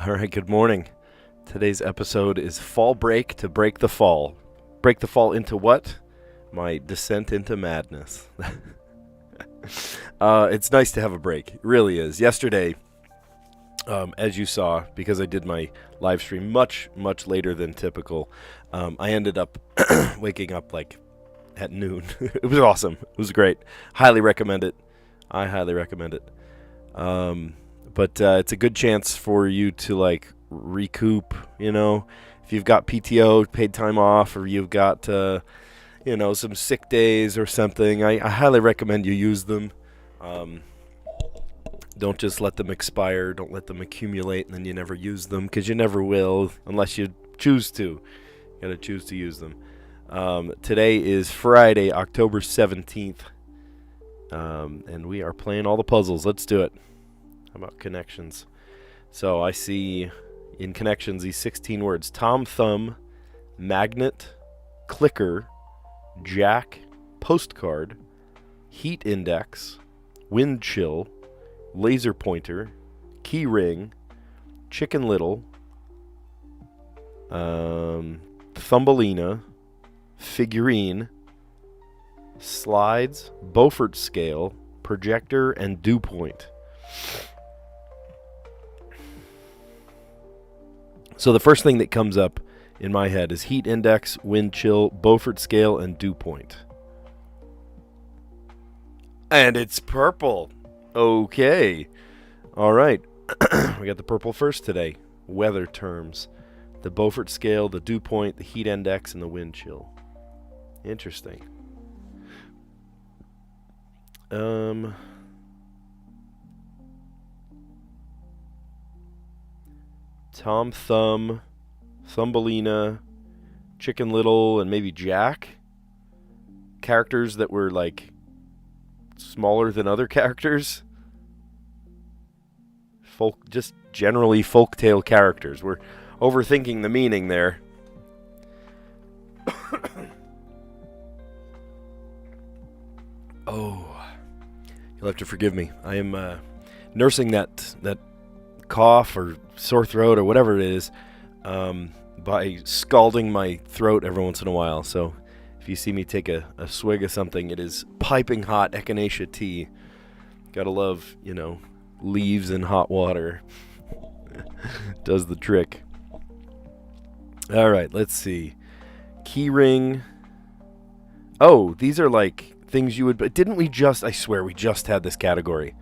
All right, good morning. Today's episode is Fall Break to Break the Fall. Break the fall into what? My descent into madness. It's nice to have a break. It really is. Yesterday, as you saw, because I did my live stream much later than typical, I ended up waking up like at noon. It was awesome. It was great. Highly recommend it. I highly recommend it. But it's a good chance for you to like recoup, if you've got PTO, paid time off, or you've got, some sick days or something. I highly recommend you use them. Don't just let them expire. Don't let them accumulate and then you never use them, because you never will unless you choose to. You got to choose to use them. Today is Friday, October 17th, and we are playing all the puzzles. Let's do it. How about connections? So I see in connections these 16 words: Tom Thumb, magnet, clicker, jack, postcard, heat index, wind chill, laser pointer, key ring, chicken little, Thumbelina, figurine, slides, Beaufort scale, projector, and dew point. So the first thing that comes up in my head is heat index, wind chill, Beaufort scale, and dew point. And it's purple. Okay. All right. We got the purple first today. Weather terms. The Beaufort scale, the dew point, the heat index, and the wind chill. Interesting. Tom Thumb, Thumbelina, Chicken Little, and maybe Jack. Characters that were like smaller than other characters. Just generally folktale characters. We're overthinking the meaning there. Oh, you'll have to forgive me. I am nursing that cough or sore throat or whatever it is by scalding my throat every once in a while. So if you see me take a swig of something, it is piping hot echinacea tea. Gotta love, leaves and hot water. Does the trick. All right, let's see. Keyring. Oh, these are like things you would... Didn't we just... I swear we just had this category.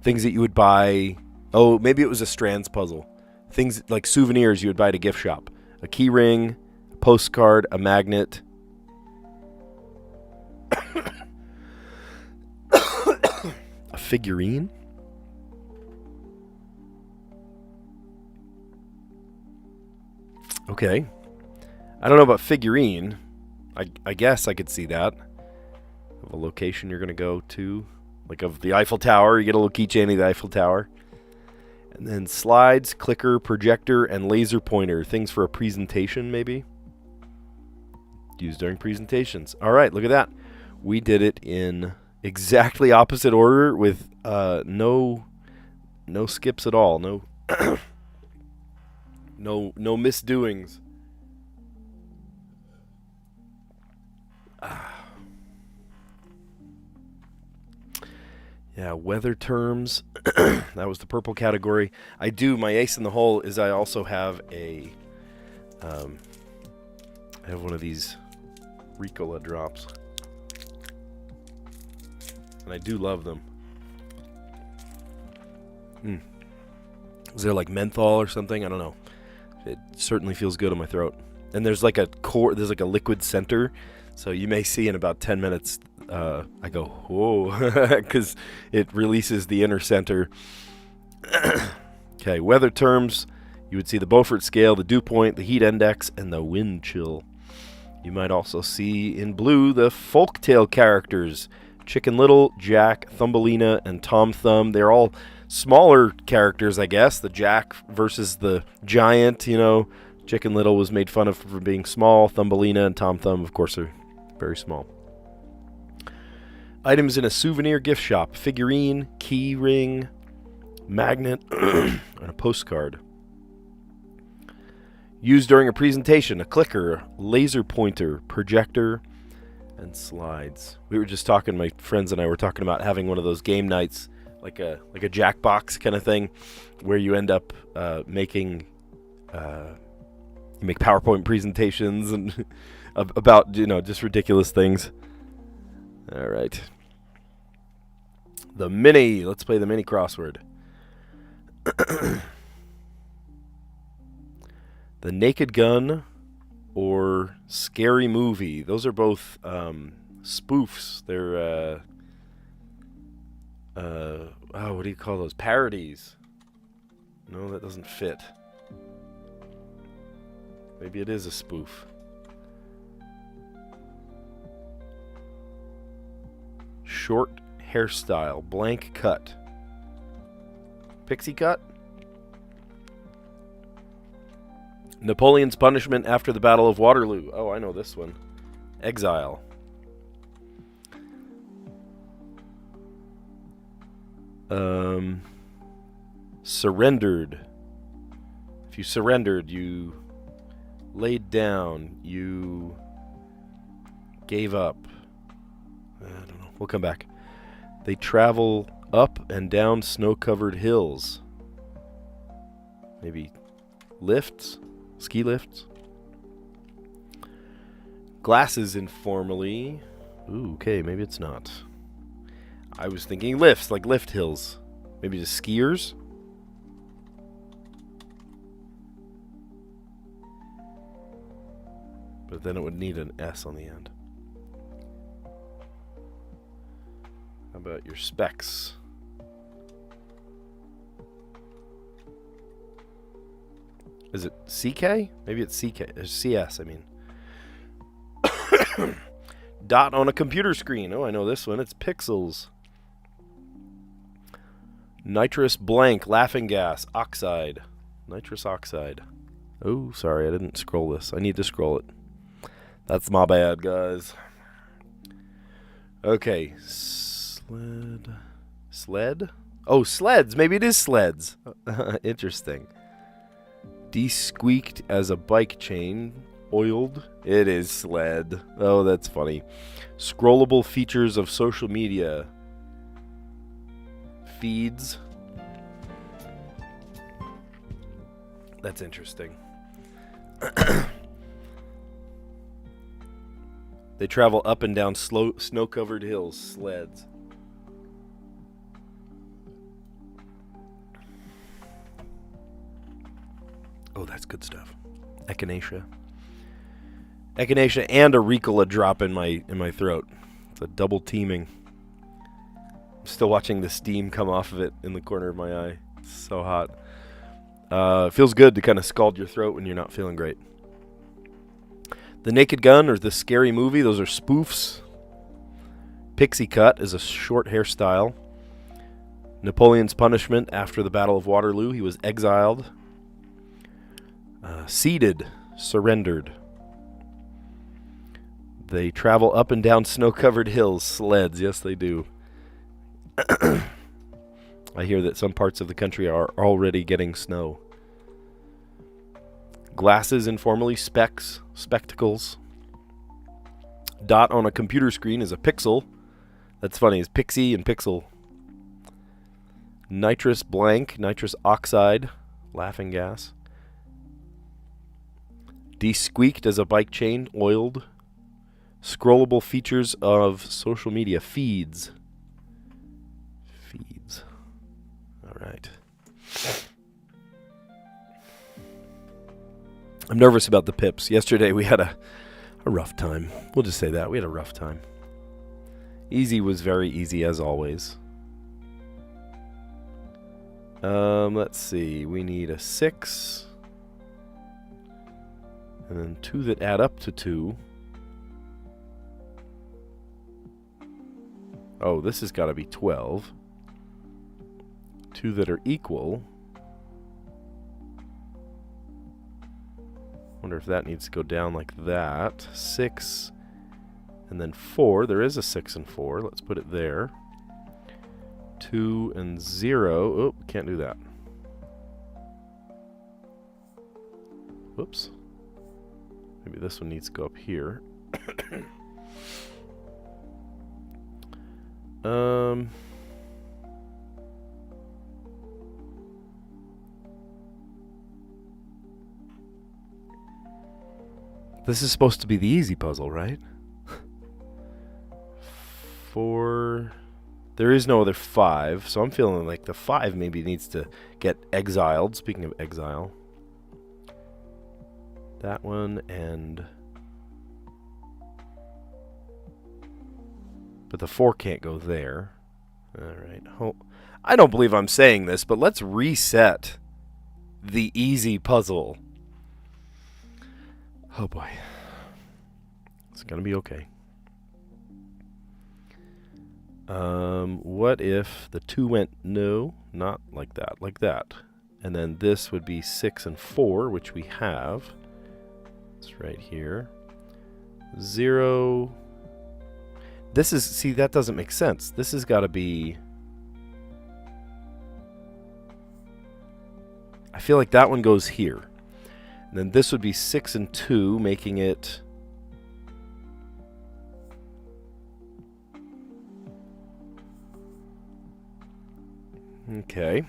Things that you would buy... Oh, maybe it was a Strands puzzle. Things like souvenirs you would buy at a gift shop. A key ring, a postcard, a magnet. A figurine? Okay. I don't know about figurine. I guess I could see that. Of a location you're going to go to. Like of the Eiffel Tower. You get a little keychain of the Eiffel Tower. And then slides, clicker, projector, and laser pointer. Things for a presentation, maybe? Used during presentations. All right, look at that. We did it in exactly opposite order with no skips at all. No no misdoings. Yeah, weather terms. That was the purple category. My ace in the hole is I also have I have one of these Ricola drops. And I do love them. Is there like menthol or something? I don't know. It certainly feels good on my throat. And there's like a liquid center. So you may see in about 10 minutes, I go, whoa, because it releases the inner center. Okay, weather terms. You would see the Beaufort scale, the dew point, the heat index, and the wind chill. You might also see in blue the folktale characters. Chicken Little, Jack, Thumbelina, and Tom Thumb. They're all smaller characters, I guess. The Jack versus the giant, Chicken Little was made fun of for being small. Thumbelina and Tom Thumb, of course, are very small. Items in a souvenir gift shop. Figurine, key ring, magnet, and a postcard. Used during a presentation, a clicker, laser pointer, projector, and slides. We were just talking, my friends and I were talking about having one of those game nights, like a Jackbox kind of thing, where you end up making you make PowerPoint presentations and about, just ridiculous things. All right. The mini. Let's play the mini crossword. The Naked Gun or Scary Movie. Those are both spoofs. They're what do you call those? Parodies. No, that doesn't fit. Maybe it is a spoof. Short hairstyle, blank cut. Pixie cut? Napoleon's punishment after the Battle of Waterloo. Oh, I know this one. Exile. Surrendered. If you surrendered, you laid down, you gave up. I don't know. We'll come back. They travel up and down snow-covered hills. Maybe lifts? Ski lifts? Glasses informally. Ooh, okay, maybe it's not. I was thinking lifts, like lift hills. Maybe just skiers? But then it would need an S on the end. How about your specs? Is it CK? Maybe it's CK. CS, I mean. Dot on a computer screen. Oh, I know this one. It's pixels. Nitrous blank, laughing gas, oxide. Nitrous oxide. Oh, sorry, I didn't scroll this. I need to scroll it. That's my bad, guys. Okay. Sled? Oh, sleds. Maybe it is sleds. Interesting. De-squeaked as a bike chain. Oiled. It is sled. Oh, that's funny. Scrollable features of social media. Feeds. That's interesting. They travel up and down snow-covered hills. Sleds. Oh, that's good stuff. Echinacea. Echinacea and a Ricola drop in my throat. It's a double teaming. I'm still watching the steam come off of it in the corner of my eye. It's so hot. It feels good to kind of scald your throat when you're not feeling great. The Naked Gun or the Scary Movie, those are spoofs. Pixie cut is a short hairstyle. Napoleon's punishment after the Battle of Waterloo, he was exiled. Seated, surrendered. They travel up and down snow-covered hills, sleds. Yes, they do. I hear that some parts of the country are already getting snow. Glasses, informally, specs, spectacles. Dot on a computer screen is a pixel. That's funny, it's pixie and pixel. Nitrous blank, nitrous oxide, laughing gas. De-squeaked as a bike chain, oiled. Scrollable features of social media, feeds. Feeds. All right. I'm nervous about the pips. Yesterday we had a rough time. We'll just say that. We had a rough time. Easy was very easy as always. Let's see. We need a 6. And then 2 that add up to 2. Oh, this has got to be 12. 2 that are equal. Wonder if that needs to go down like that. 6 and then 4. There is a 6 and 4. Let's put it there. 2 and 0. Oh, can't do that. Whoops. Maybe this one needs to go up here. This is supposed to be the easy puzzle, right? 4. There is no other 5, so I'm feeling like the 5 maybe needs to get exiled. Speaking of exile. That one and... But the 4 can't go there. Alright. Oh, I don't believe I'm saying this, but let's reset the easy puzzle. Oh boy. It's gonna be okay. What if the 2 went no, not like that, like that. And then this would be 6 and 4, which we have. It's right here. 0. This is, see, that doesn't make sense. This has got to be... I feel like that one goes here. And then this would be 6 and 2, making it... Okay.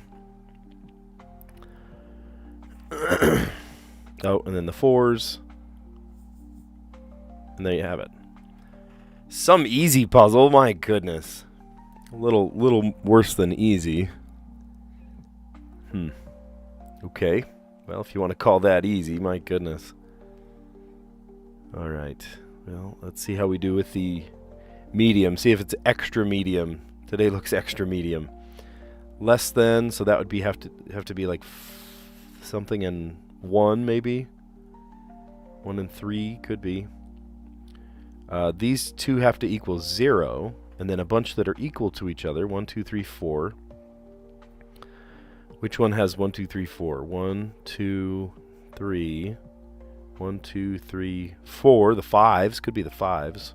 Oh, and then the 4s. And there you have it. Some easy puzzle, my goodness. A little worse than easy. Okay. Well, if you want to call that easy, my goodness. Alright. Well, let's see how we do with the medium. See if it's extra medium. Today looks extra medium. Less than, so that would be have to be like something in 1 maybe. 1 and 3 could be. These 2 have to equal 0, and then a bunch that are equal to each other. 1, 2, 3, 4. Which one has 1, 2, 3, 4? 1, 2, 3. 1, 2, 3, 4. The 5s could be the 5s.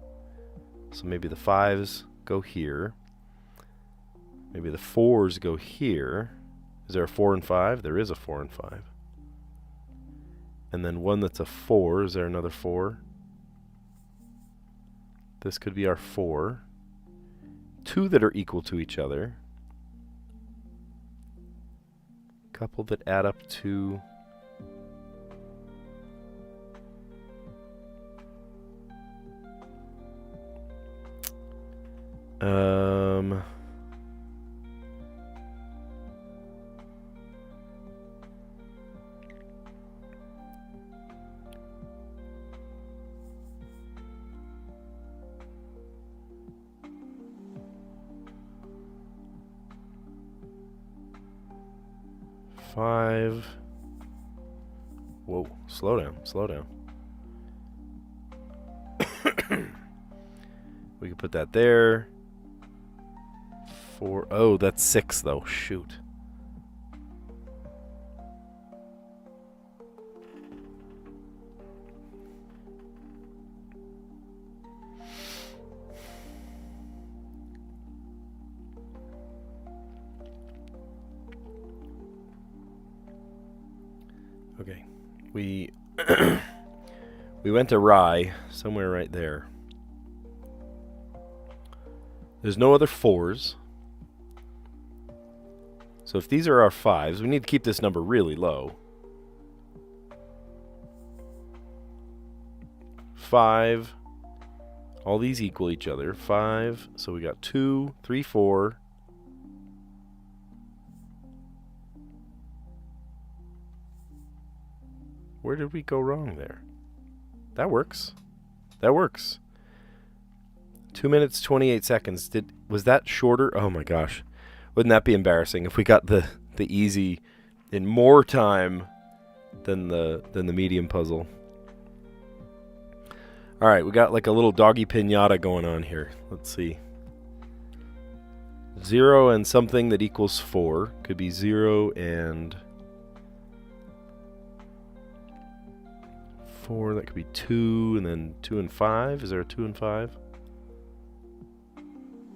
So maybe the 5s go here. Maybe the 4s go here. Is there a 4 and 5? There is a 4 and 5. And then one that's a 4. Is there another 4? This could be our 4. 2 that are equal to each other. Couple that add up to... Five. Whoa, slow down, slow down. We can put that there. 4. Oh, that's 6 though. Shoot. Okay, we went awry somewhere right there. There's no other 4s. So if these are our 5s, we need to keep this number really low. 5. All these equal each other. 5. So we got 2, 3, 4. Where did we go wrong there? That works. That works. 2 minutes, 28 seconds. Was that shorter? Oh my gosh. Wouldn't that be embarrassing if we got the easy in more time than the medium puzzle? All right, we got like a little doggy pinata going on here. Let's see. 0 and something that equals 4. Could be 0 and 4. That could be 2, and then 2 and 5. Is there a 2 and 5?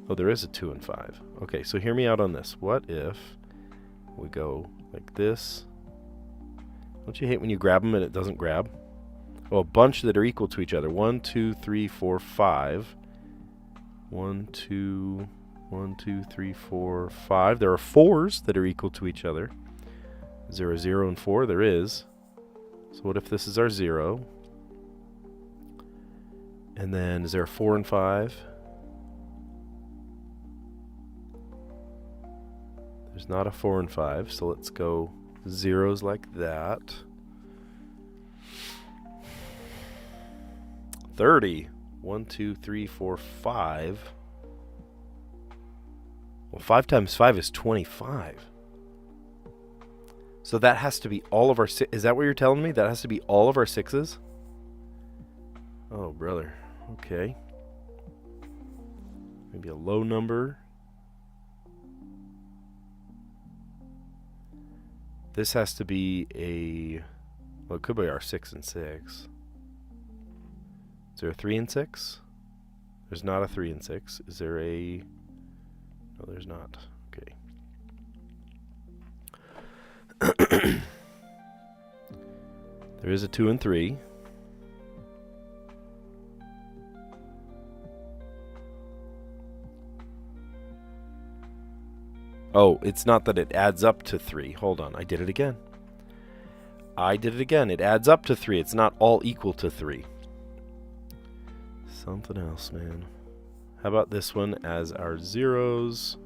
Oh, there is a 2 and 5. Okay, so hear me out on this. What if we go like this Don't you hate when you grab them and it doesn't grab? Oh, a bunch that are equal to each other. 1, 2, 3, 4, 5. 1, 2, 1, 2, 3, 4, 5. There are 4s that are equal to each other. Is there a 0 and 4? There is. So what if this is our 0? And then is there a 4 and 5? There's not a 4 and 5, so let's go zeros like that. 30. 1, 2, 3, 4, 5. Well, 5 times 5 is 25. So that has to be all of our... Is that what you're telling me? That has to be all of our 6s? Oh, brother. Okay. Maybe a low number. This has to be a... Well, it could be our 6 and 6. Is there a 3 and 6? There's not a 3 and 6. Is there a... No, there's not. Okay. There is a 2 and 3. Oh, it's not that it adds up to 3. Hold on, I did it again. It adds up to 3. It's not all equal to 3. Something else, man. How about this one as our zeros?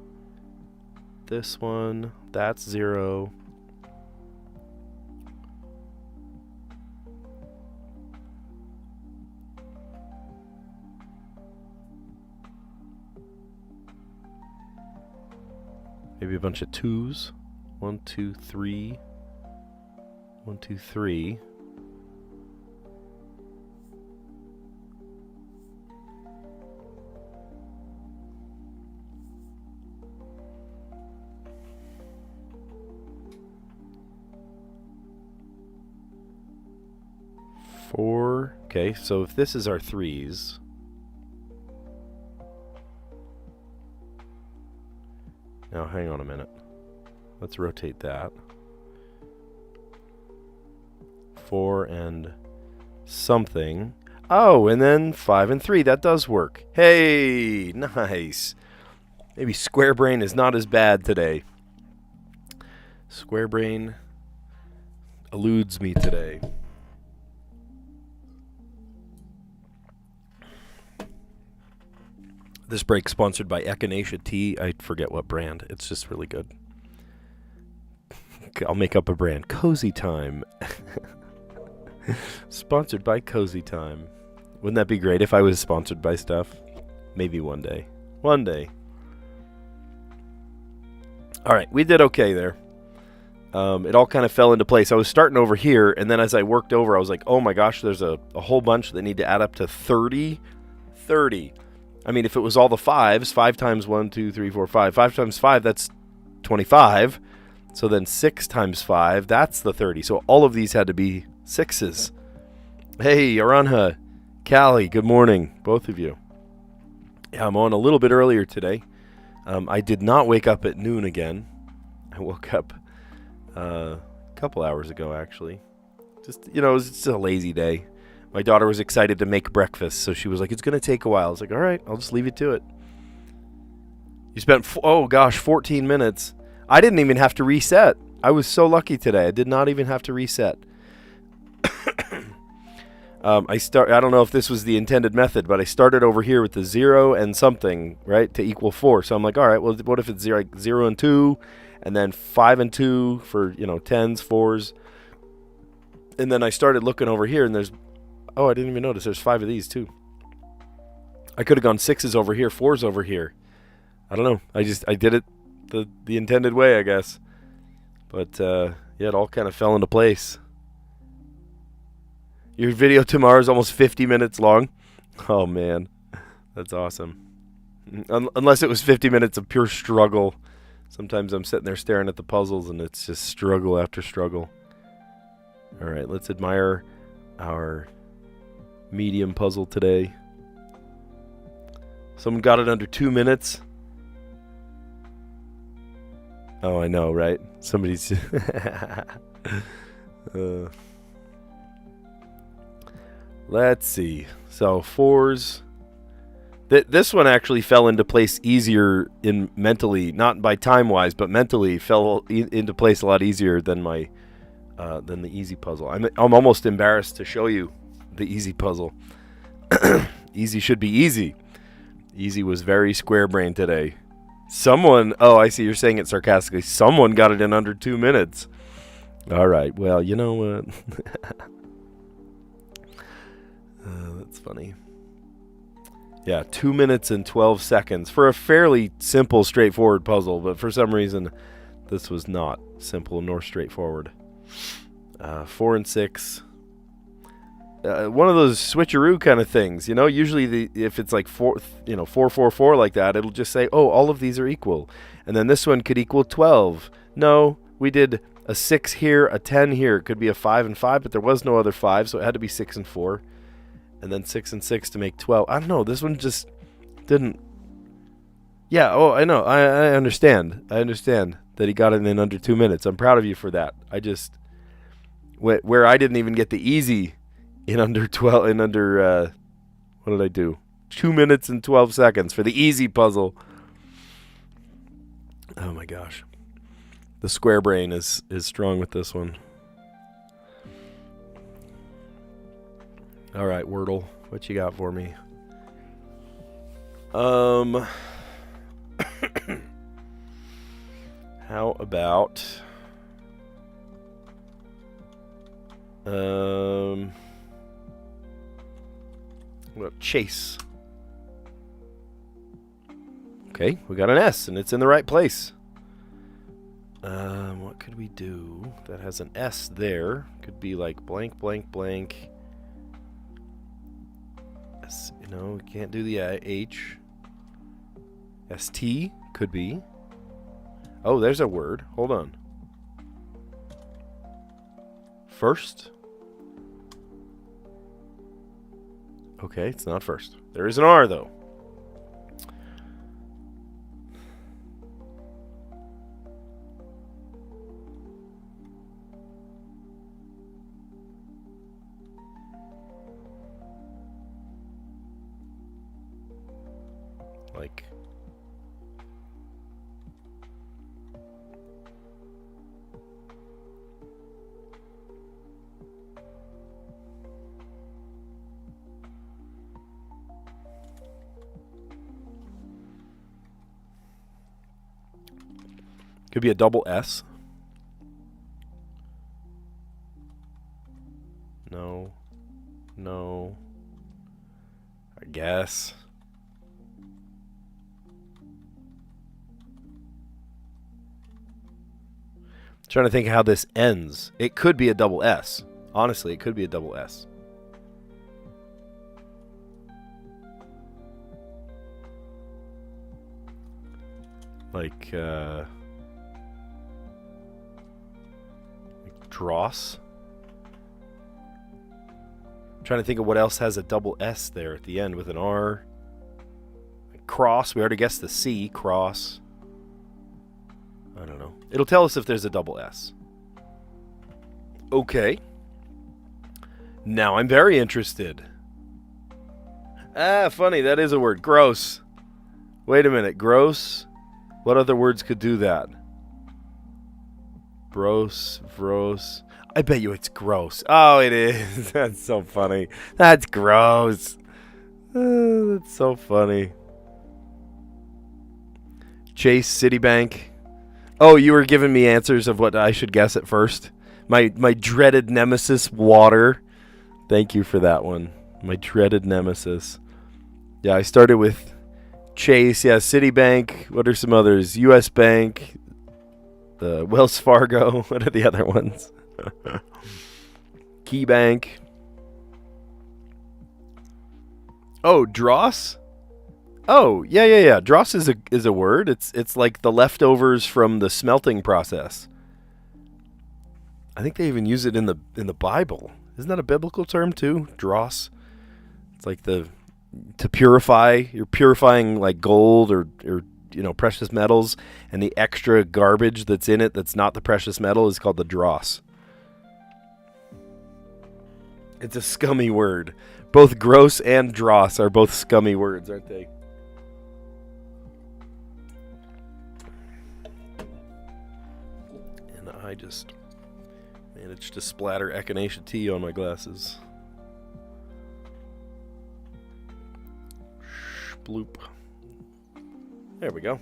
This one, that's 0. Maybe a bunch of 2s. 1, 2, 3. 1, 2, 3. Four. Okay, so if this is our 3s. Now, hang on a minute. Let's rotate that. 4 and something. Oh, and then 5 and 3. That does work. Hey, nice. Maybe Square Brain is not as bad today. Square Brain eludes me today. This break sponsored by Echinacea Tea. I forget what brand. It's just really good. I'll make up a brand. Cozy Time. Sponsored by Cozy Time. Wouldn't that be great if I was sponsored by stuff? Maybe one day. One day. All right, we did okay there. It all kind of fell into place. I was starting over here, and then as I worked over, I was like, oh my gosh, there's a whole bunch that need to add up to 30. 30. I mean, if it was all the 5s, 5 times 1, 2, 3, 4, 5. 5 times 5, that's 25. So then 6 times 5, that's the 30. So all of these had to be 6s. Hey, Aranha, Callie, good morning, both of you. Yeah, I'm on a little bit earlier today. I did not wake up at noon again. I woke up a couple hours ago, actually. Just, it was just a lazy day. My daughter was excited to make breakfast, so she was like, it's going to take a while. I was like, all right, I'll just leave you to it. You spent, 14 minutes. I didn't even have to reset. I was so lucky today. I did not even have to reset. I don't know if this was the intended method, but I started over here with the 0 and something, right, to equal 4. So I'm like, all right, well, what if it's 0 and 2, and then 5 and 2 for, 10s, 4s. And then I started looking over here, and there's... Oh, I didn't even notice. There's 5 of these, too. I could have gone 6s over here, 4s over here. I don't know. I did it the intended way, I guess. But, yeah, it all kind of fell into place. Your video tomorrow is almost 50 minutes long. Oh, man. That's awesome. Unless it was 50 minutes of pure struggle. Sometimes I'm sitting there staring at the puzzles, and it's just struggle after struggle. All right, let's admire our... medium puzzle today. Someone got it under 2 minutes. Oh, I know, right? Somebody's... Let's see. So 4s. This one actually fell into place easier in mentally, not by time-wise, but mentally fell into place a lot easier than than the easy puzzle. I'm almost embarrassed to show you the easy puzzle. Easy should be easy. Easy was very square-brained today. Someone, I see you're saying it sarcastically. Someone got it in under 2 minutes. All right, well, you know what? That's funny. Yeah, 2 minutes and 12 seconds for a fairly simple, straightforward puzzle, but for some reason, this was not simple nor straightforward. 4 and 6. One of those switcheroo kind of things, usually if it's like 4, 4, 4, 4 like that, it'll just say, all of these are equal. And then this one could equal 12. No, we did a 6 here, a 10 here. It could be a 5 and 5, but there was no other 5, so it had to be 6 and 4. And then 6 and 6 to make 12. I don't know, this one just didn't. Yeah, I know, I understand. I understand that he got it in under 2 minutes. I'm proud of you for that. I just, where I didn't even get the easy in under 12, what did I do? 2 minutes and 12 seconds for the easy puzzle. Oh my gosh. The square brain is strong with this one. All right, Wordle, what you got for me? How about chase? Okay, we got an S, and it's in the right place. What could we do that has an S there? Could be like blank, blank, blank. S, we can't do the H. ST could be. Oh, there's a word. Hold on. First. Okay, it's not first. There is an R, though. Like. Could be a double S. No. I guess. Trying to think how this ends. It could be a double S. Honestly, it could be a double S. Like dross. I'm trying to think of what else has a double S there at the end with an R. Like cross. We already guessed the C. Cross. I don't know. It'll tell us if there's a double S. Okay. Now I'm very interested. Funny. That is a word. Gross. Wait a minute. Gross. What other words could do that? Bros. I bet you it's gross. Oh, it is. That's so funny. That's gross. That's so funny. Chase, Citibank. Oh, you were giving me answers of what I should guess at first. My dreaded nemesis, water. Thank you for that one. My dreaded nemesis. Yeah, I started with Chase. Yeah, Citibank. What are some others? U.S. Bank. Wells Fargo. What are the other ones? Key Bank. Oh, dross. Oh, yeah. Dross is a word. It's like the leftovers from the smelting process. I think they even use it in the Bible. Isn't that a biblical term too? Dross. It's like to purify. You're purifying like gold or precious metals, and the extra garbage that's in it that's not the precious metal is called the dross. It's a scummy word. Both gross and dross are both scummy words, aren't they? And I just managed to splatter echinacea tea on my glasses. Bloop. There we go.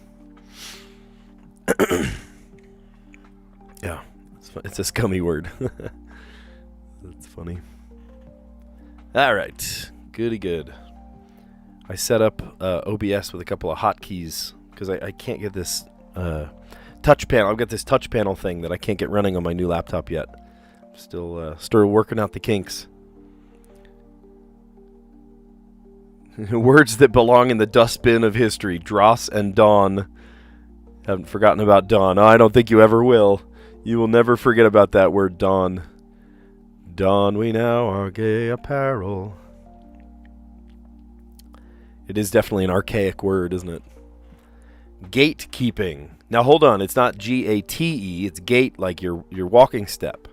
Yeah, it's a scummy word. That's funny. All right, goody good. I set up OBS with a couple of hotkeys because I can't get this touch panel. I've got this touch panel thing that I can't get running on my new laptop yet. Still working out the kinks. Words that belong in the dustbin of history. Dross and dawn. Haven't forgotten about dawn. Oh, I don't think you ever will. You will never forget about that word dawn. Dawn we now our gay apparel. It is definitely an archaic word, isn't it? Gatekeeping. Now hold on, it's not G-A-T-E, it's gate like your walking step.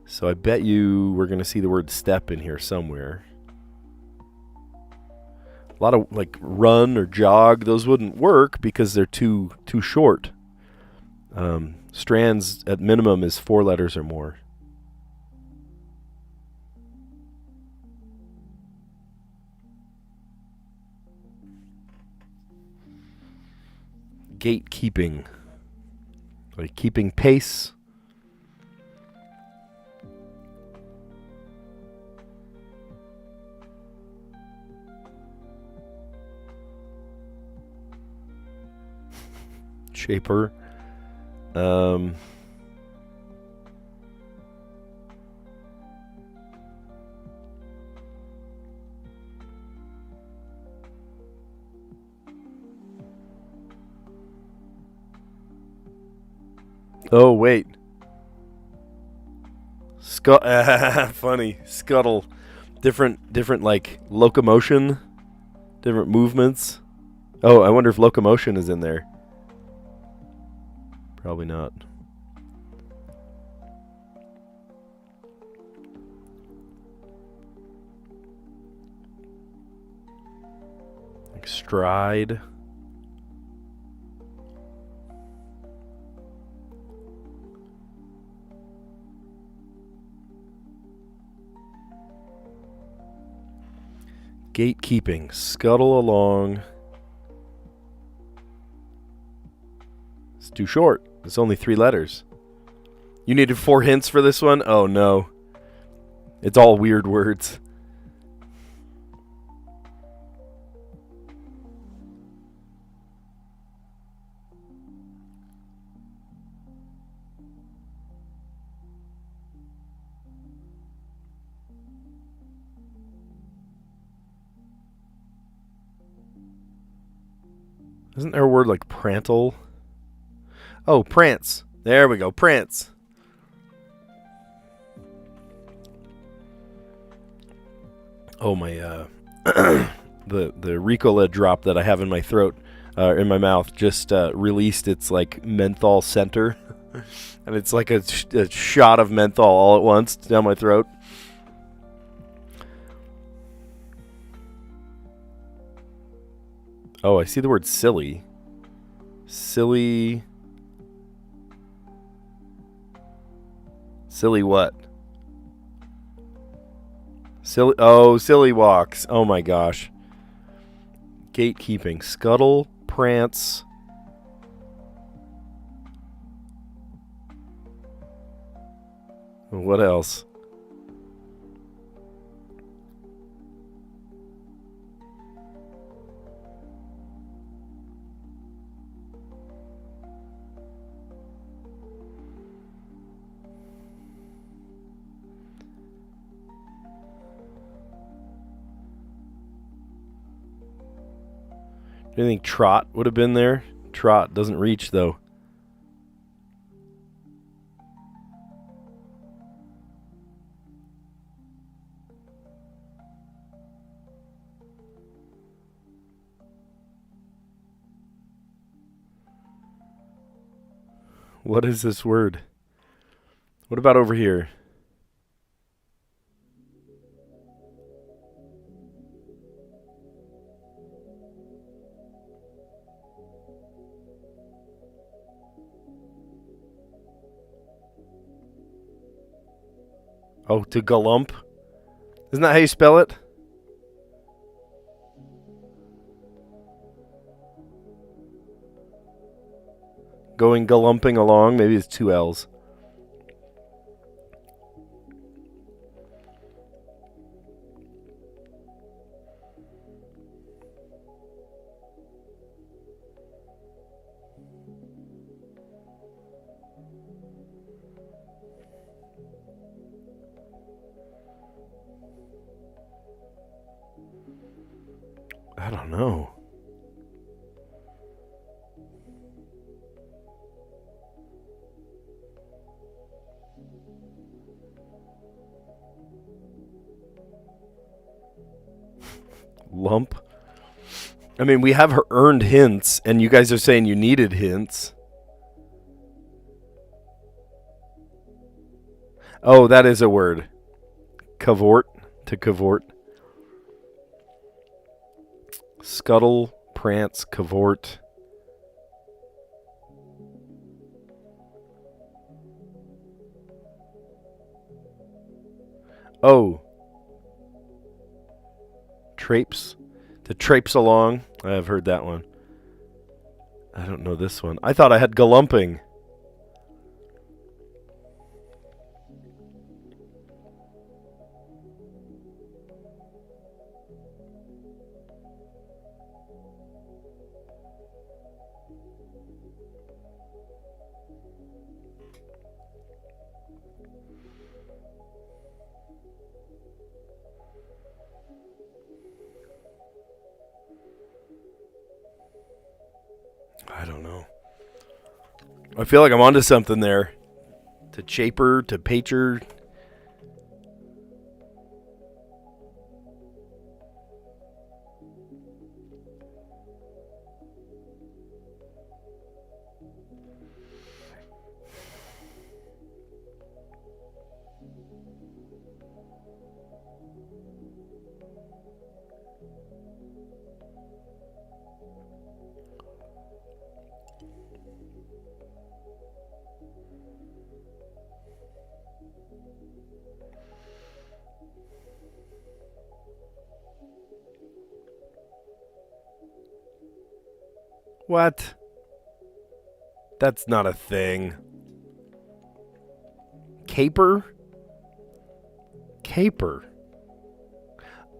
So I bet you we're going to see the word step in here somewhere. A lot of like run or jog, those wouldn't work because they're too short. Strands at minimum is 4 letters or more. Gatekeeping. Like keeping pace. Shaper. Oh, wait. Funny. Scuttle. Different like locomotion. Different movements. Oh, I wonder if locomotion is in there. Probably not. Like stride. Gatekeeping. Scuttle along. It's too short. It's only 3 letters. You needed 4 hints for this one? Oh, no. It's all weird words. Isn't there a word like prantle? Oh, prance. There we go. Prance. Oh, my, the Ricola drop that I have in my throat, in my mouth, just released its, like, menthol center. And it's like a shot of menthol all at once down my throat. Oh, I see the word silly. Silly. Silly what? Silly. Oh, silly walks. Oh my gosh. Gatekeeping. Scuttle, prance. What else? Do you think trot would have been there? Trot doesn't reach, though. What is this word? What about over here? Oh, to galump? Isn't that how you spell it? Going galumping along. Maybe it's 2 L's. I don't know. Lump. I mean, we have earned hints, and you guys are saying you needed hints. Oh, that is a word. Cavort. To cavort. Scuttle, prance, cavort. Oh. Traipse. To traipse along. I have heard that one. I don't know this one. I thought I had galumping. I don't know. I feel like I'm onto something there. To chaper, to pacher. What? That's not a thing. Caper? Caper.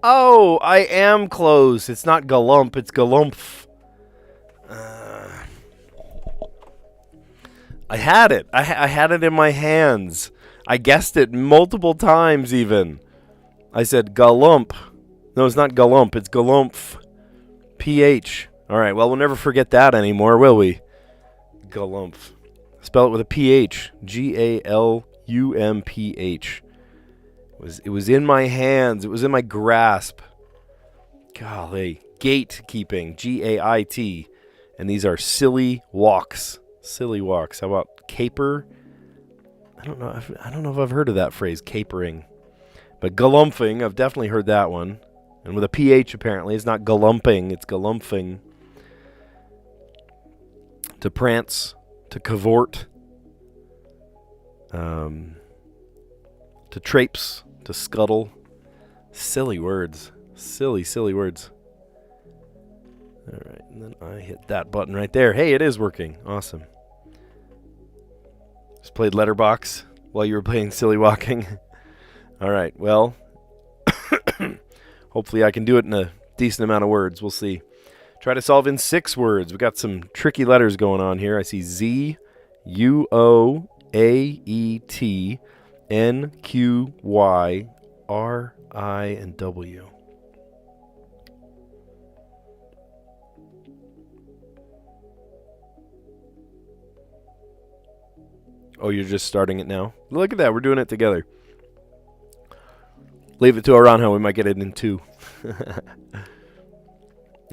Oh, I am close. It's not galump, it's galumph. I had it. I had it in my hands. I guessed it multiple times even. I said galump. No, it's not galump, it's galumph. PH. All right, well, we'll never forget that anymore, will we? Galumph. Spell it with a PH. Galumph. It was in my hands. It was in my grasp. Golly. Gatekeeping. GAIT. And these are silly walks. Silly walks. How about caper? I don't know if I've heard of that phrase, capering. But galumphing, I've definitely heard that one. And with a PH, apparently. It's not galumping, it's galumphing. To prance, to cavort, to traipse, to scuttle. Silly words. Silly words. All right, and then I hit that button right there. Hey, it is working. Awesome. Just played Letterbox while you were playing Silly Walking. All right, well, hopefully I can do it in a decent amount of words. We'll see. Try to solve in 6 words. We got some tricky letters going on here. I see Z, U, O, A, E, T, N, Q, Y, R, I, and W. Oh, you're just starting it now? Look at that. We're doing it together. Leave it to Aranjo. We might get it in 2.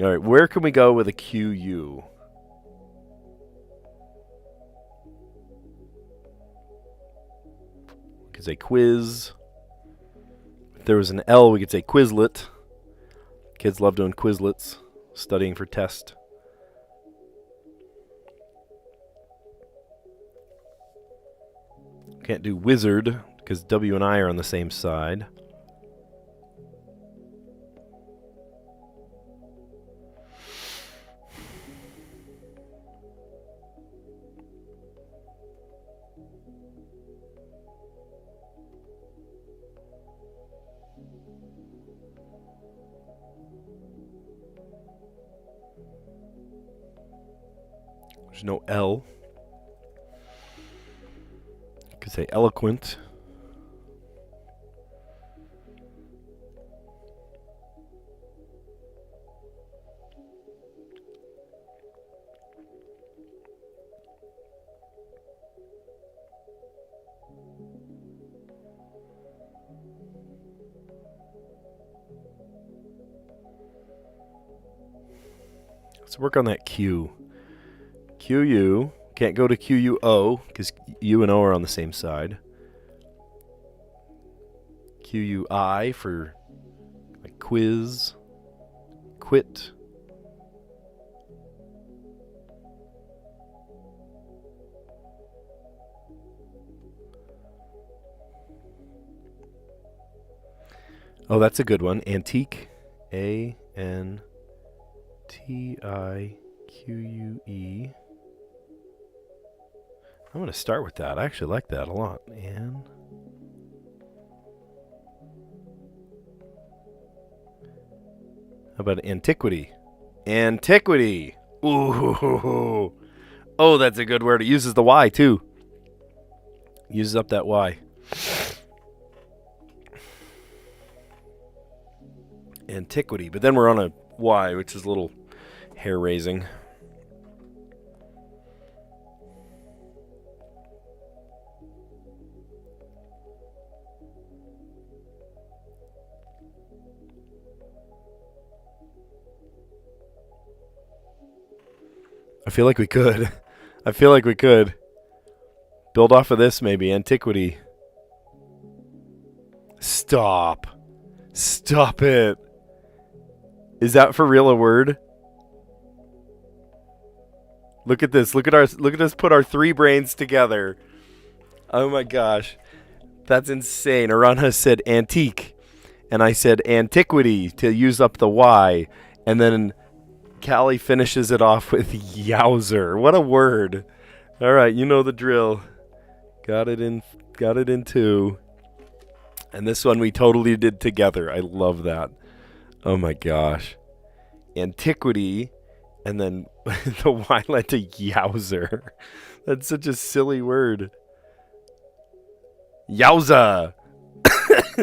All right, where can we go with a QU? We could say quiz. If there was an L, we could say Quizlet. Kids love doing Quizlets, studying for test. Can't do wizard. because W and I are on the same side. There's no L. You could say eloquent. Let's work on that Q. QU. Can't go to QUO because U and O are on the same side. QUI for like quiz. Quit. Oh, that's a good one. Antique. ANTIQUE. I'm going to start with that. I actually like that a lot. And how about antiquity? Antiquity. Ooh. Oh, that's a good word. It uses the Y too. Uses up that Y. Antiquity. But then we're on a Y, which is a little hair-raising. I feel like we could. I feel like we could. Build off of this, maybe. Antiquity. Stop. Stop it. Is that for real a word? Look at this. Look at us put our three brains together. Oh my gosh. That's insane. Aranha said antique. And I said antiquity to use up the Y. And then Callie finishes it off with yowzer. What a word. All right, you know the drill. Got it in two. And this one we totally did together. I love that. Oh my gosh. Antiquity, and then the Y led to yowzer. That's such a silly word. Yowza.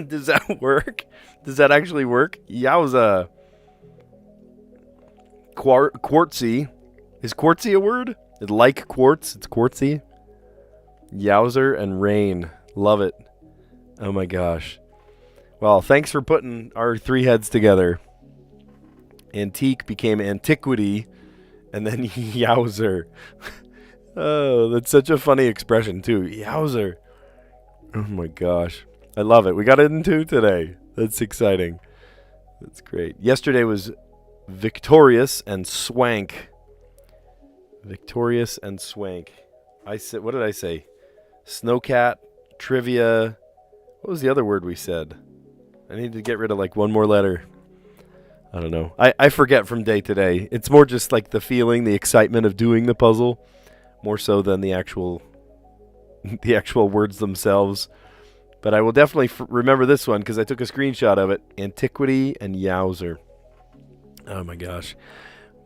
Does that work? Does that actually work? Yowza. Quartzy. Is quartzy a word? It's like quartz. It's quartzy. Yowzer and rain. Love it. Oh my gosh. Well, thanks for putting our three heads together. Antique became antiquity, and then yowzer. Oh, that's such a funny expression too. Yowzer. Oh my gosh. I love it. We got it in two today. That's exciting. That's great. Yesterday was victorious and swank. Victorious and swank. I said, what did I say? Snowcat, trivia. What was the other word we said? I need to get rid of like one more letter. I don't know. I forget from day to day. It's more just like the feeling, the excitement of doing the puzzle, more so than the actual words themselves. But I will definitely remember this one because I took a screenshot of it. Antiquity and yowzer. Oh my gosh.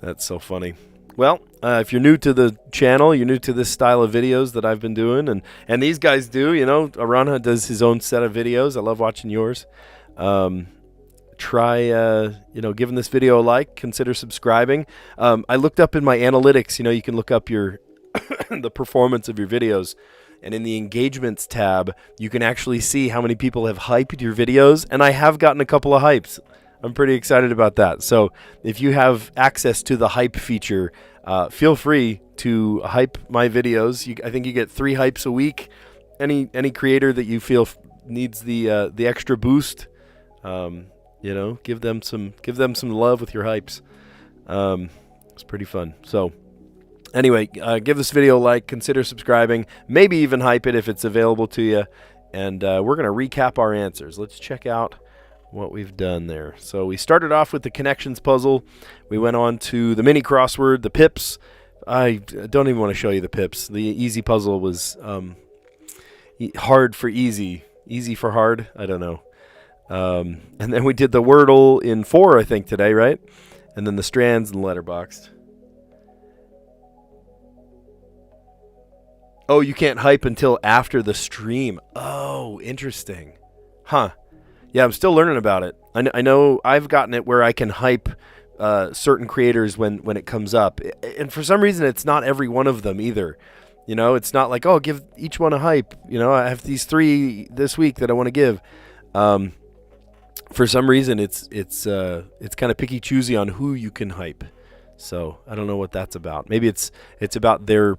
That's so funny. Well, if you're new to the channel, you're new to this style of videos that I've been doing, and these guys do, you know, Aranha does his own set of videos. I love watching yours. Try, giving this video a like, consider subscribing. I looked up in my analytics, you can look up your the performance of your videos. And in the engagements tab, you can actually see how many people have hyped your videos. And I have gotten a couple of hypes. I'm pretty excited about that. So if you have access to the hype feature, feel free to hype my videos. I think you get 3 hypes a week. Any creator that you feel needs the extra boost, give them some love with your hypes. It's pretty fun. So anyway, give this video a like, consider subscribing, maybe even hype it if it's available to you. and we're going to recap our answers. Let's check out what we've done there. So we started off with the connections puzzle. We went on to the mini crossword, the pips. I don't even want to show you the pips. The easy puzzle was hard for easy. Easy for hard? I don't know. And then we did the Wordle in 4, I think, today, right? And then the Strands and Letterboxd. Oh, you can't hype until after the stream. Oh, interesting. Huh. Yeah, I'm still learning about it. I know I've gotten it where I can hype certain creators when it comes up. And for some reason, it's not every one of them either. You know, it's not like, oh, give each one a hype. You know, I have these 3 this week that I want to give. For some reason, it's kind of picky choosy on who you can hype. So I don't know what that's about. Maybe it's about their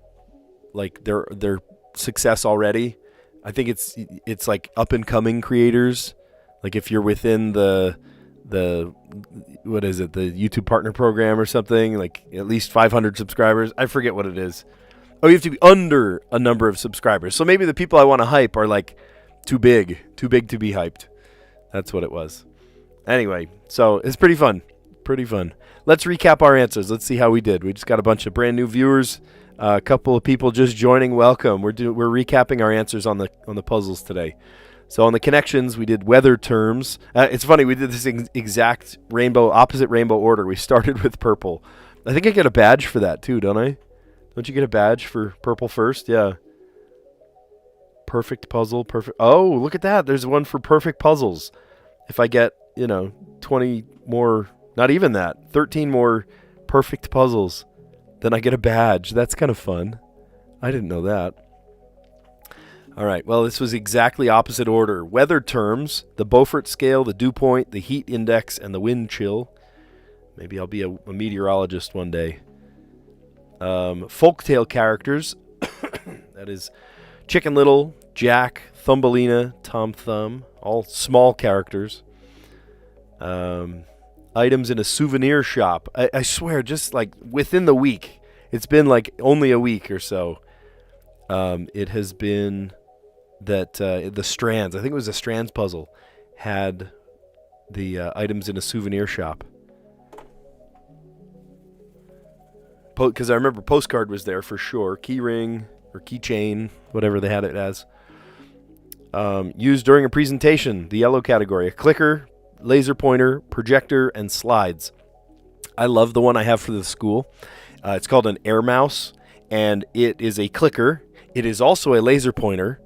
success already. I think it's like up and coming creators. Like if you're within the what is it, the YouTube partner program or something, like at least 500 subscribers. I forget what it is. Oh, you have to be under a number of subscribers. So maybe the people I want to hype are like too big to be hyped. That's what it was. Anyway, so it's pretty fun. Pretty fun. Let's recap our answers. Let's see how we did. We just got a bunch of brand new viewers. A couple of people just joining. Welcome. We're recapping our answers on the puzzles today. So on the connections, we did weather terms. It's funny, we did this exact opposite rainbow order. We started with purple. I think I get a badge for that too, don't I? Don't you get a badge for purple first? Yeah. Perfect puzzle. Perfect. Oh, look at that. There's one for perfect puzzles. If I get, 20 more, not even that, 13 more perfect puzzles, then I get a badge. That's kind of fun. I didn't know that. All right, well, this was exactly opposite order. Weather terms, the Beaufort scale, the dew point, the heat index, and the wind chill. Maybe I'll be a meteorologist one day. Folktale characters, that is Chicken Little, Jack, Thumbelina, Tom Thumb, all small characters. Items in a souvenir shop. I swear, just like within the week, it's been like only a week or so. It has been that the Strands, I think it was a Strands puzzle, had the items in a souvenir shop. Because I remember postcard was there for sure. Key ring or keychain, whatever they had it as. Used during a presentation, the yellow category. A clicker, laser pointer, projector, and slides. I love the one I have for the school. It's called an air mouse, and it is a clicker. It is also a laser pointer,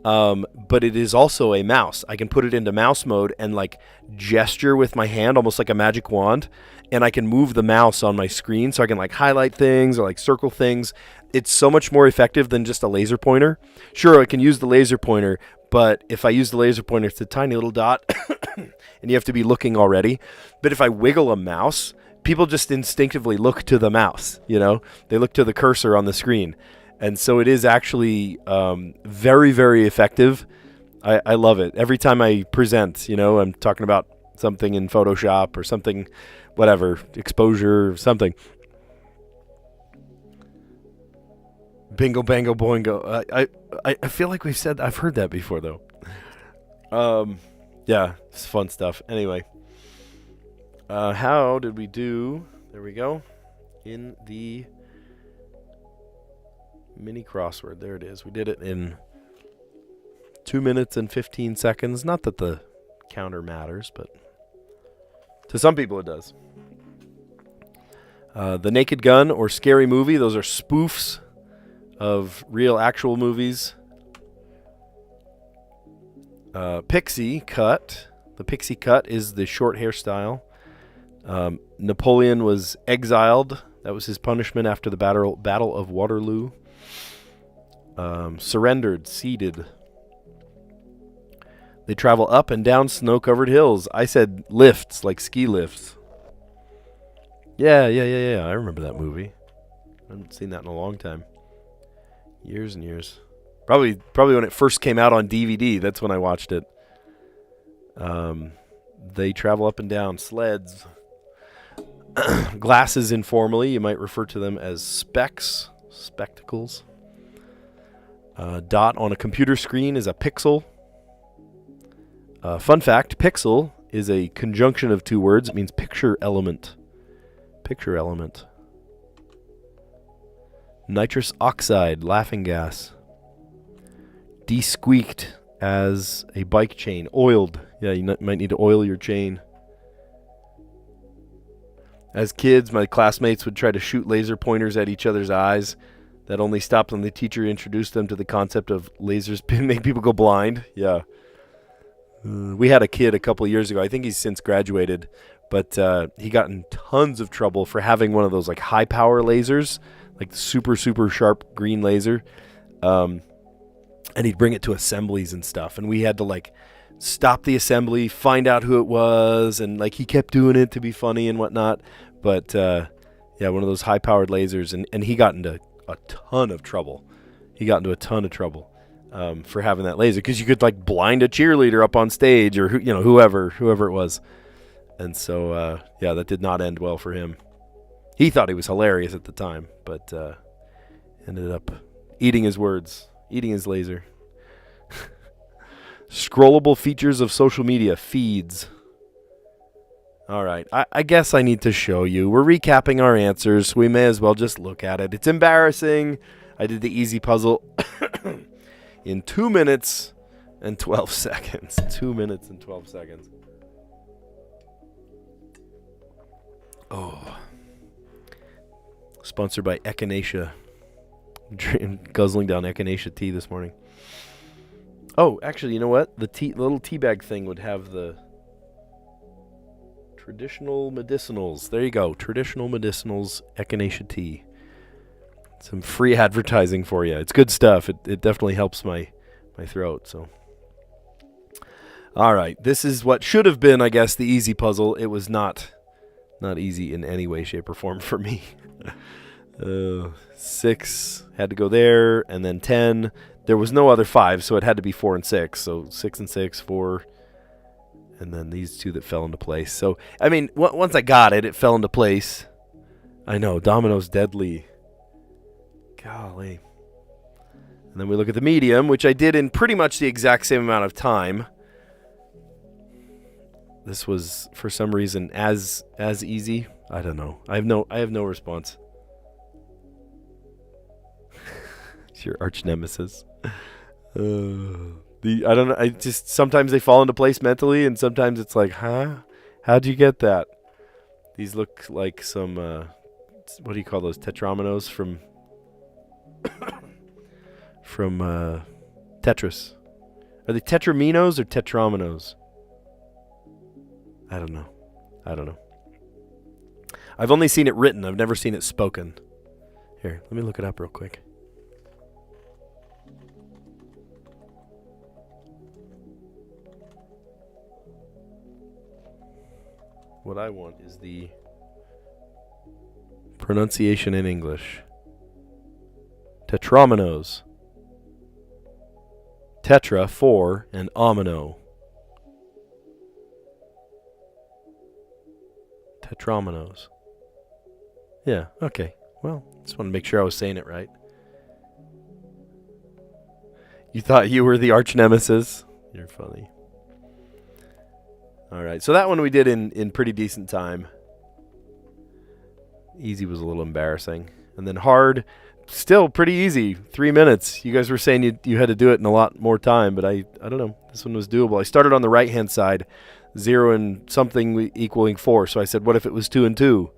but it is also a mouse. I can put it into mouse mode and like gesture with my hand, almost like a magic wand, and I can move the mouse on my screen, so I can like highlight things or like circle things. It's so much more effective than just a laser pointer. Sure, I can use the laser pointer, but if I use the laser pointer, it's a tiny little dot, and you have to be looking already. But if I wiggle a mouse, people just instinctively look to the mouse, They look to the cursor on the screen. And so it is actually very, very effective. I love it. Every time I present, I'm talking about something in Photoshop or something, whatever, exposure or something. Bingo, bango, boingo. I feel like I've heard that before, though. Yeah, it's fun stuff. Anyway, how did we do? There we go. In the mini crossword. There it is. We did it in 2 minutes and 15 seconds. Not that the counter matters, but to some people it does. The Naked Gun or Scary Movie. Those are spoofs of real actual movies. Pixie cut. The pixie cut is the short hairstyle. Napoleon was exiled. That was his punishment after the Battle of Waterloo. Surrendered, seated. They travel up and down snow-covered hills. I said lifts, like ski lifts. Yeah. I remember that movie. I haven't seen that in a long time. Years and years. Probably when it first came out on DVD. That's when I watched it. They travel up and down sleds. Glasses informally. You might refer to them as specs, spectacles. Dot on a computer screen is a pixel. Fun fact, pixel is a conjunction of two words. It means picture element. Picture element. Nitrous oxide, laughing gas. De-squeaked as a bike chain. Oiled. Yeah, you might need to oil your chain. As kids, my classmates would try to shoot laser pointers at each other's eyes. That only stopped when the teacher introduced them to the concept of lasers make people go blind. Yeah. We had a kid a couple of years ago. I think he's since graduated. But he got in tons of trouble for having one of those like high power lasers. Like super, super sharp green laser. And he'd bring it to assemblies and stuff. And we had to like stop the assembly, find out who it was. And like he kept doing it to be funny and whatnot. But yeah, one of those high powered lasers. And he got into a ton of trouble. For having that laser. Because you could like blind a cheerleader up on stage or whoever it was. And so, yeah, that did not end well for him. He thought he was hilarious at the time, but ended up eating his words, eating his laser. Scrollable features of social media, feeds. All right, I guess I need to show you. We're recapping our answers, so we may as well just look at it. It's embarrassing. I did the easy puzzle in 2 minutes and 12 seconds. 2 minutes and 12 seconds. Oh. Sponsored by Echinacea. Guzzling down Echinacea tea this morning. Oh, actually, you know what? The little tea bag thing would have the traditional medicinals. There you go. Traditional medicinals Echinacea tea. Some free advertising for you. It's good stuff. It definitely helps my throat. So, all right. This is what should have been, I guess, the easy puzzle. It was not easy in any way, shape, or form for me. 6 had to go there, and then 10. There was no other 5, so it had to be 4 and 6. So 6 and 6, 4, and then these two that fell into place. So, I mean, once I got it, it fell into place. I know, Domino's deadly. Golly. And then we look at the medium, which I did in pretty much the exact same amount of time. This was, for some reason, as easy. I don't know. I have no response. It's your arch nemesis. I don't know. I just sometimes they fall into place mentally, and sometimes it's like, huh? How'd you get that? These look like some what do you call those, tetrominoes from Tetris? Are they tetraminos or tetrominoes? I don't know. I've only seen it written. I've never seen it spoken. Here, let me look it up real quick. What I want is the pronunciation in English. Tetrominoes. Tetra, 4, and omino. Tetrominoes. Yeah, okay. Well, just want to make sure I was saying it right. You thought you were the arch nemesis? You're funny. All right, so that one we did in pretty decent time. Easy was a little embarrassing. And then hard, still pretty easy. 3 minutes. You guys were saying you had to do it in a lot more time, but I don't know. This one was doable. I started on the right-hand side, 0 and something equaling 4. So I said, what if it was 2 and 2?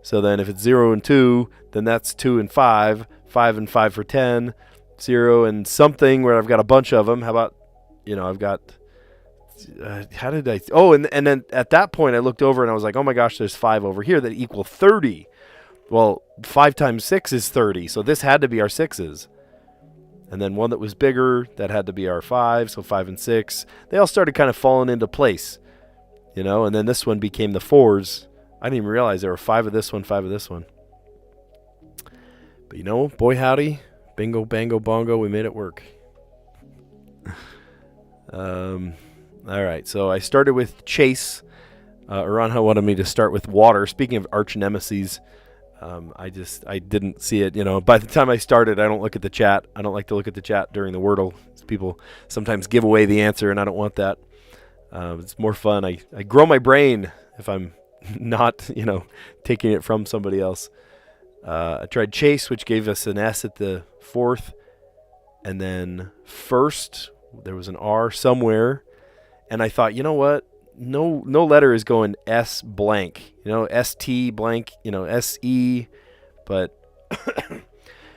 So then if it's 0 and 2, then that's 2 and 5. 5 and 5 for 10. 0 and something where I've got a bunch of them. How about, I've got... how did I... Oh, and then at that point I looked over and I was like, oh my gosh, there's 5 over here that equal 30. Well, 5 times 6 is 30, so this had to be our 6s. And then one that was bigger, that had to be our 5, so 5 and 6. They all started kind of falling into place, and then this one became the 4s. I didn't even realize there were 5 of this one, 5 of this one. But boy howdy, bingo, bango, bongo, we made it work. All right, so I started with Chase. Aranha wanted me to start with water. Speaking of arch nemesis, I didn't see it. By the time I started, I don't look at the chat. I don't like to look at the chat during the Wordle. People sometimes give away the answer, and I don't want that. It's more fun. I grow my brain if I'm not, taking it from somebody else. I tried chase, which gave us an S at the fourth. And then first, there was an R somewhere. And I thought, you know what? No letter is going S blank. ST blank, SE. But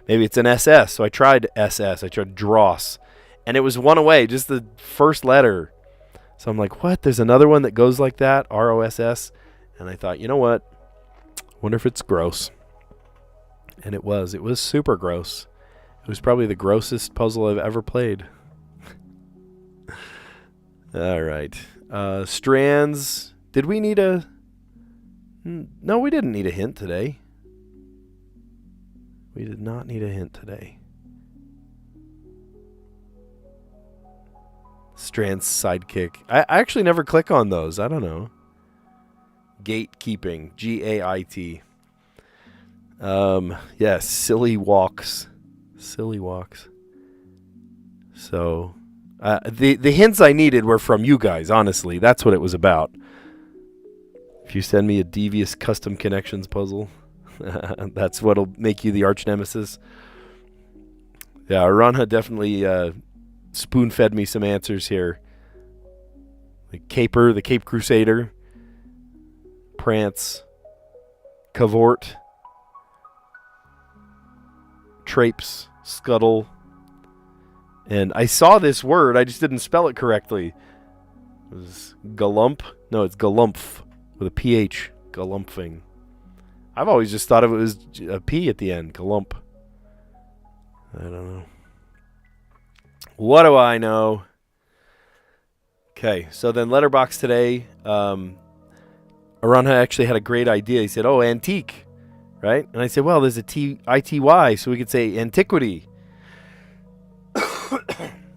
maybe it's an SS. So I tried SS. I tried dross. And it was one away, just the first letter. So I'm like, what? There's another one that goes like that, ROSS. And I thought, you know what? Wonder if it's gross. And it was. It was super gross. It was probably the grossest puzzle I've ever played. All right. Strands. Did we need a... No, we didn't need a hint today. We did not need a hint today. Strands sidekick. I actually never click on those. I don't know. Gatekeeping. GAIT. Yes, silly walks. Silly walks. So, the hints I needed were from you guys, honestly. That's what it was about. If you send me a devious custom connections puzzle, that's what'll make you the arch nemesis. Yeah, Aranha definitely spoon-fed me some answers here. The Caper, the Cape Crusader, Prance, Cavort, Trapes, Scuttle, and I saw this word, I just didn't spell it correctly. It was galump. No, it's galumph with a PH. Galumphing. I've always just thought of it as a P at the end. Galump. I don't know. What do I know? Okay, so then Letterbox today. Aranha actually had a great idea. He said, antique. Right? And I said, well, there's a T-I-T-Y, so we could say antiquity.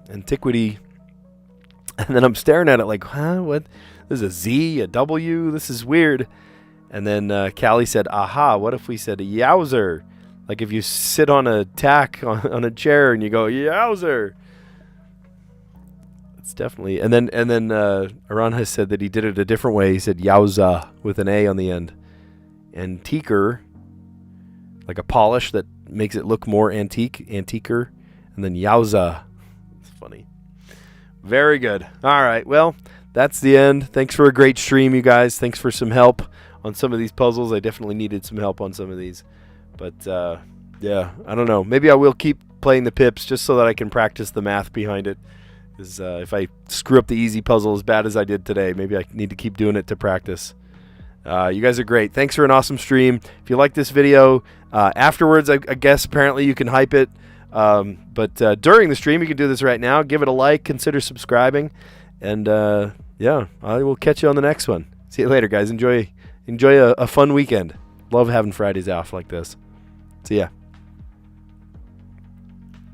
Antiquity. And then I'm staring at it like, huh? What? There's a Z, a W. This is weird. And then Callie said, aha, what if we said a yowzer? Like if you sit on a tack on a chair and you go, yowzer. It's definitely. And then Aranha said that he did it a different way. He said yowza with an A on the end. Antiquer. Like a polish that makes it look more antiquer, and then yowza. It's funny. Very good. All right, well, that's the end. Thanks for a great stream, you guys. Thanks for some help on some of these puzzles. I definitely needed some help on some of these. But, yeah, I don't know. Maybe I will keep playing the pips just so that I can practice the math behind it. Because if I screw up the easy puzzle as bad as I did today, maybe I need to keep doing it to practice. You guys are great. Thanks for an awesome stream. If you like this video, afterwards, I guess apparently you can hype it. But during the stream, you can do this right now. Give it a like. Consider subscribing. And, yeah, I will catch you on the next one. See you later, guys. Enjoy a fun weekend. Love having Fridays off like this. See ya.